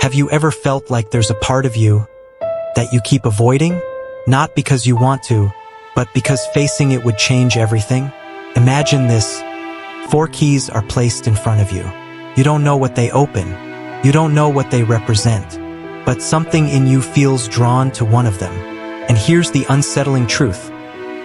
Have you ever felt like there's a part of you that you keep avoiding? Not because you want to, but because facing it would change everything? Imagine this. 4 keys are placed in front of you. You don't know what they open. You don't know what they represent. But something in you feels drawn to one of them. And here's the unsettling truth.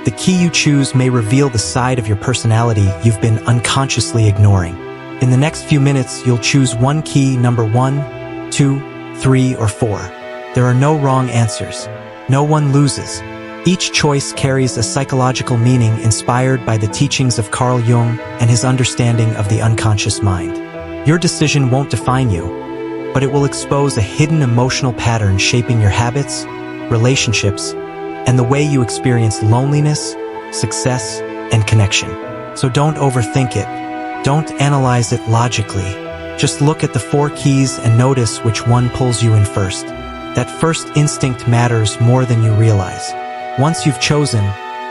The key you choose may reveal the side of your personality you've been unconsciously ignoring. In the next few minutes, you'll choose one key, number 1, 2, 3, or 4. There are no wrong answers. No one loses. Each choice carries a psychological meaning inspired by the teachings of Carl Jung and his understanding of the unconscious mind. Your decision won't define you, but it will expose a hidden emotional pattern shaping your habits, relationships, and the way you experience loneliness, success, and connection. So don't overthink it. Don't analyze it logically. Just look at the 4 keys and notice which one pulls you in first. That first instinct matters more than you realize. Once you've chosen,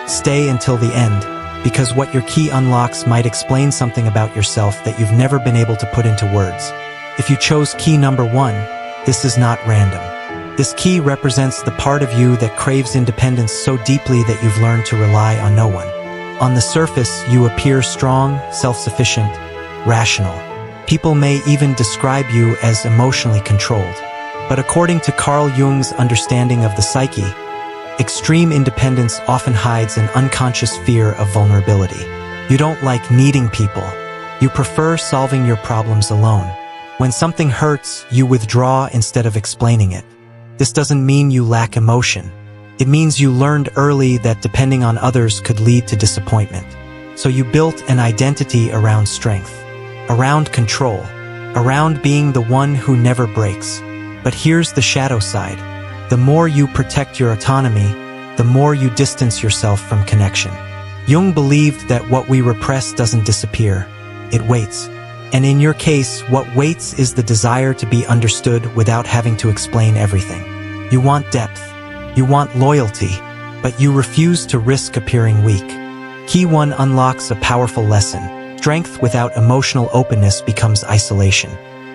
stay until the end, because what your key unlocks might explain something about yourself that you've never been able to put into words. If you chose key number 1, this is not random. This key represents the part of you that craves independence so deeply that you've learned to rely on no one. On the surface, you appear strong, self-sufficient, rational. People may even describe you as emotionally controlled. But according to Carl Jung's understanding of the psyche, extreme independence often hides an unconscious fear of vulnerability. You don't like needing people. You prefer solving your problems alone. When something hurts, you withdraw instead of explaining it. This doesn't mean you lack emotion. It means you learned early that depending on others could lead to disappointment. So you built an identity around strength, around control, around being the one who never breaks. But here's the shadow side. The more you protect your autonomy, the more you distance yourself from connection. Jung believed that what we repress doesn't disappear, it waits. And in your case, what waits is the desire to be understood without having to explain everything. You want depth. You want loyalty, but you refuse to risk appearing weak. Key 1 unlocks a powerful lesson. Strength without emotional openness becomes isolation.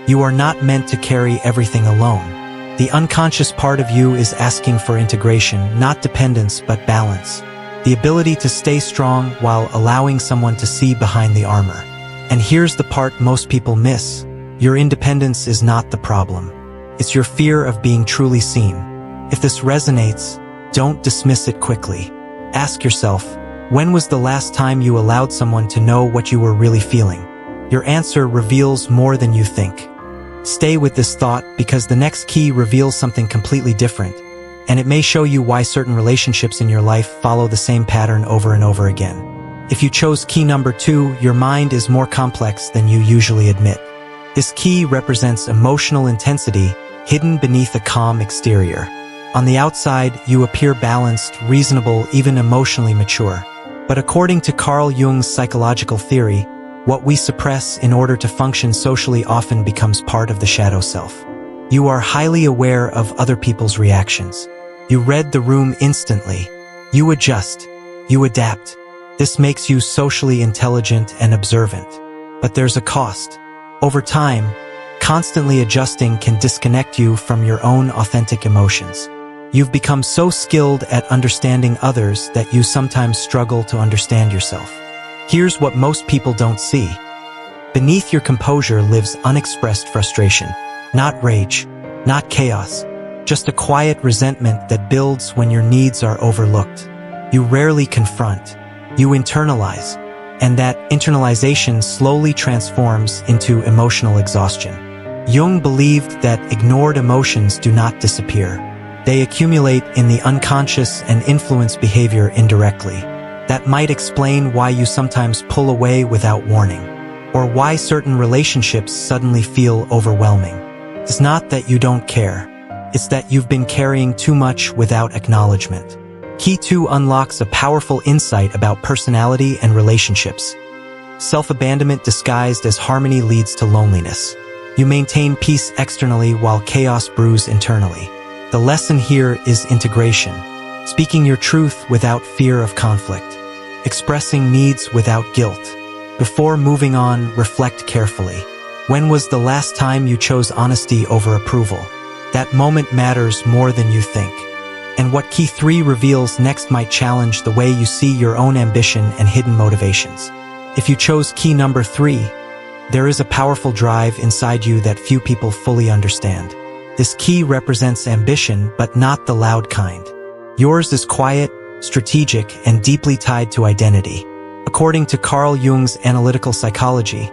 You are not meant to carry everything alone. The unconscious part of you is asking for integration, not dependence, but balance. The ability to stay strong while allowing someone to see behind the armor. And here's the part most people miss. Your independence is not the problem. It's your fear of being truly seen. If this resonates, don't dismiss it quickly. Ask yourself, when was the last time you allowed someone to know what you were really feeling? Your answer reveals more than you think. Stay with this thought because the next key reveals something completely different, and it may show you why certain relationships in your life follow the same pattern over and over again. If you chose key number 2, your mind is more complex than you usually admit. This key represents emotional intensity hidden beneath a calm exterior. On the outside, you appear balanced, reasonable, even emotionally mature. But according to Carl Jung's psychological theory, what we suppress in order to function socially often becomes part of the shadow self. You are highly aware of other people's reactions. You read the room instantly. You adjust. You adapt. This makes you socially intelligent and observant. But there's a cost. Over time, constantly adjusting can disconnect you from your own authentic emotions. You've become so skilled at understanding others that you sometimes struggle to understand yourself. Here's what most people don't see. Beneath your composure lives unexpressed frustration. Not rage, not chaos, just a quiet resentment that builds when your needs are overlooked. You rarely confront. You internalize. And that internalization slowly transforms into emotional exhaustion. Jung believed that ignored emotions do not disappear. They accumulate in the unconscious and influence behavior indirectly. That might explain why you sometimes pull away without warning, or why certain relationships suddenly feel overwhelming. It's not that you don't care. It's that you've been carrying too much without acknowledgement. Key 2 unlocks a powerful insight about personality and relationships. Self-abandonment disguised as harmony leads to loneliness. You maintain peace externally while chaos brews internally. The lesson here is integration, speaking your truth without fear of conflict, expressing needs without guilt. Before moving on, reflect carefully. When was the last time you chose honesty over approval? That moment matters more than you think. And what key 3 reveals next might challenge the way you see your own ambition and hidden motivations. If you chose key number 3, there is a powerful drive inside you that few people fully understand. This key represents ambition, but not the loud kind. Yours is quiet, strategic, and deeply tied to identity. According to Carl Jung's analytical psychology,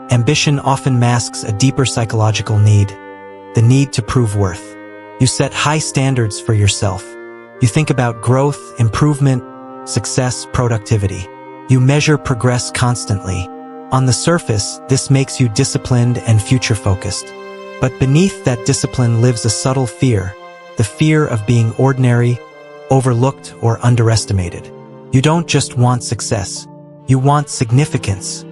ambition often masks a deeper psychological need, the need to prove worth. You set high standards for yourself. You think about growth, improvement, success, productivity. You measure progress constantly. On the surface, this makes you disciplined and future-focused. But beneath that discipline lives a subtle fear, the fear of being ordinary, overlooked, or underestimated. You don't just want success. You want significance.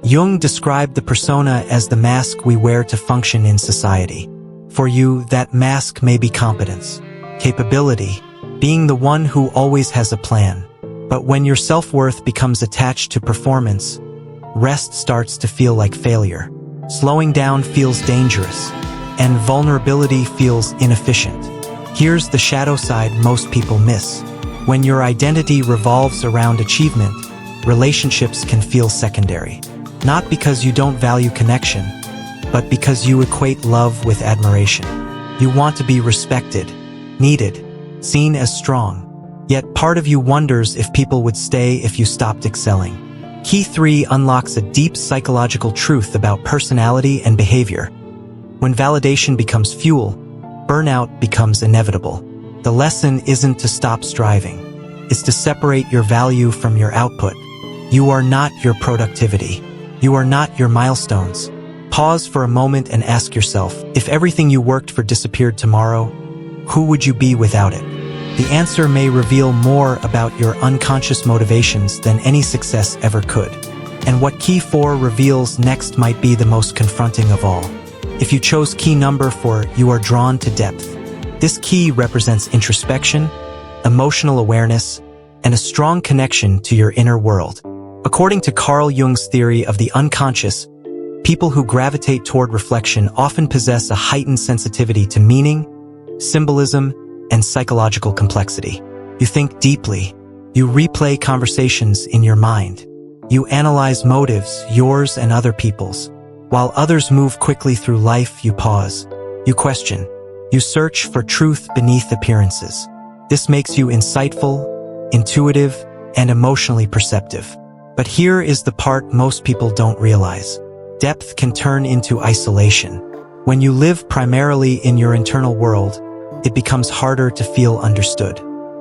Jung described the persona as the mask we wear to function in society. For you, that mask may be competence, capability, being the one who always has a plan. But when your self-worth becomes attached to performance, rest starts to feel like failure. Slowing down feels dangerous, and vulnerability feels inefficient. Here's the shadow side most people miss. When your identity revolves around achievement, relationships can feel secondary. Not because you don't value connection, but because you equate love with admiration. You want to be respected, needed, seen as strong. Yet part of you wonders if people would stay if you stopped excelling. Key 3 unlocks a deep psychological truth about personality and behavior. When validation becomes fuel, burnout becomes inevitable. The lesson isn't to stop striving. It's to separate your value from your output. You are not your productivity. You are not your milestones. Pause for a moment and ask yourself, if everything you worked for disappeared tomorrow, who would you be without it? The answer may reveal more about your unconscious motivations than any success ever could. And what key 4 reveals next might be the most confronting of all. If you chose key number 4, you are drawn to depth. This key represents introspection, emotional awareness, and a strong connection to your inner world. According to Carl Jung's theory of the unconscious, people who gravitate toward reflection often possess a heightened sensitivity to meaning, symbolism, and psychological complexity. You think deeply. You replay conversations in your mind. You analyze motives, yours and other people's. While others move quickly through life, you pause. You question. You search for truth beneath appearances. This makes you insightful, intuitive, and emotionally perceptive. But here is the part most people don't realize. Depth can turn into isolation. When you live primarily in your internal world, it becomes harder to feel understood.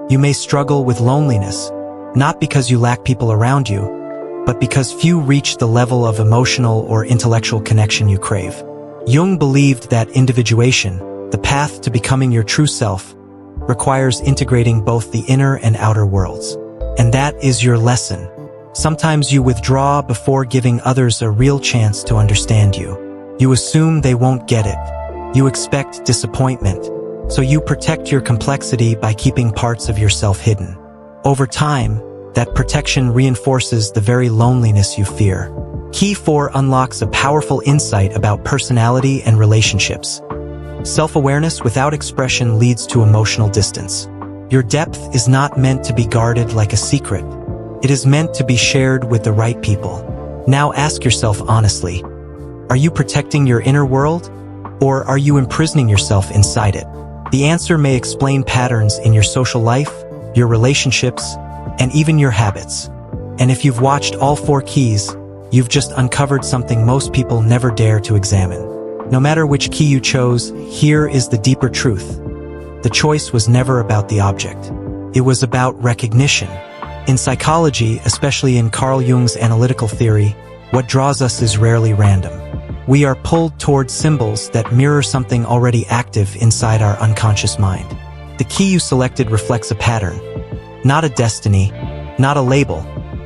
You may struggle with loneliness, not because you lack people around you, but because few reach the level of emotional or intellectual connection you crave. Jung believed that individuation, the path to becoming your true self, requires integrating both the inner and outer worlds. And that is your lesson. Sometimes you withdraw before giving others a real chance to understand you. You assume they won't get it. You expect disappointment, so you protect your complexity by keeping parts of yourself hidden. Over time, that protection reinforces the very loneliness you fear. Key 4 unlocks a powerful insight about personality and relationships. Self-awareness without expression leads to emotional distance. Your depth is not meant to be guarded like a secret. It is meant to be shared with the right people. Now ask yourself honestly, are you protecting your inner world, or are you imprisoning yourself inside it? The answer may explain patterns in your social life, your relationships, and even your habits. And if you've watched all 4 keys, you've just uncovered something most people never dare to examine. No matter which key you chose, here is the deeper truth. The choice was never about the object. It was about recognition. In psychology, especially in Carl Jung's analytical theory, what draws us is rarely random. We are pulled toward symbols that mirror something already active inside our unconscious mind. The key you selected reflects a pattern, not a destiny, not a label,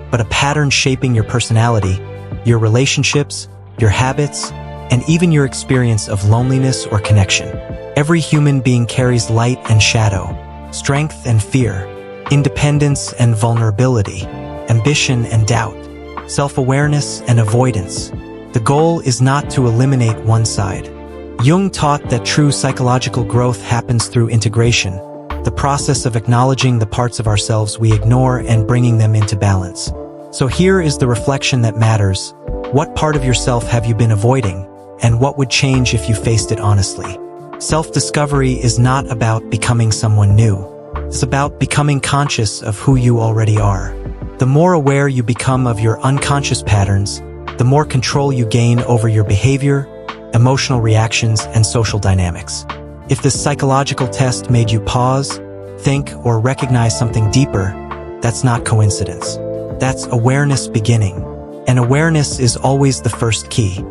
but a pattern shaping your personality, your relationships, your habits, and even your experience of loneliness or connection. Every human being carries light and shadow, strength and fear, independence and vulnerability, ambition and doubt, self-awareness and avoidance. The goal is not to eliminate one side. Jung taught that true psychological growth happens through integration, the process of acknowledging the parts of ourselves we ignore and bringing them into balance. So here is the reflection that matters. What part of yourself have you been avoiding, and what would change if you faced it honestly? Self-discovery is not about becoming someone new. It's about becoming conscious of who you already are. The more aware you become of your unconscious patterns, the more control you gain over your behavior, emotional reactions, and social dynamics. If this psychological test made you pause, think, or recognize something deeper, that's not coincidence. That's awareness beginning. And awareness is always the first key.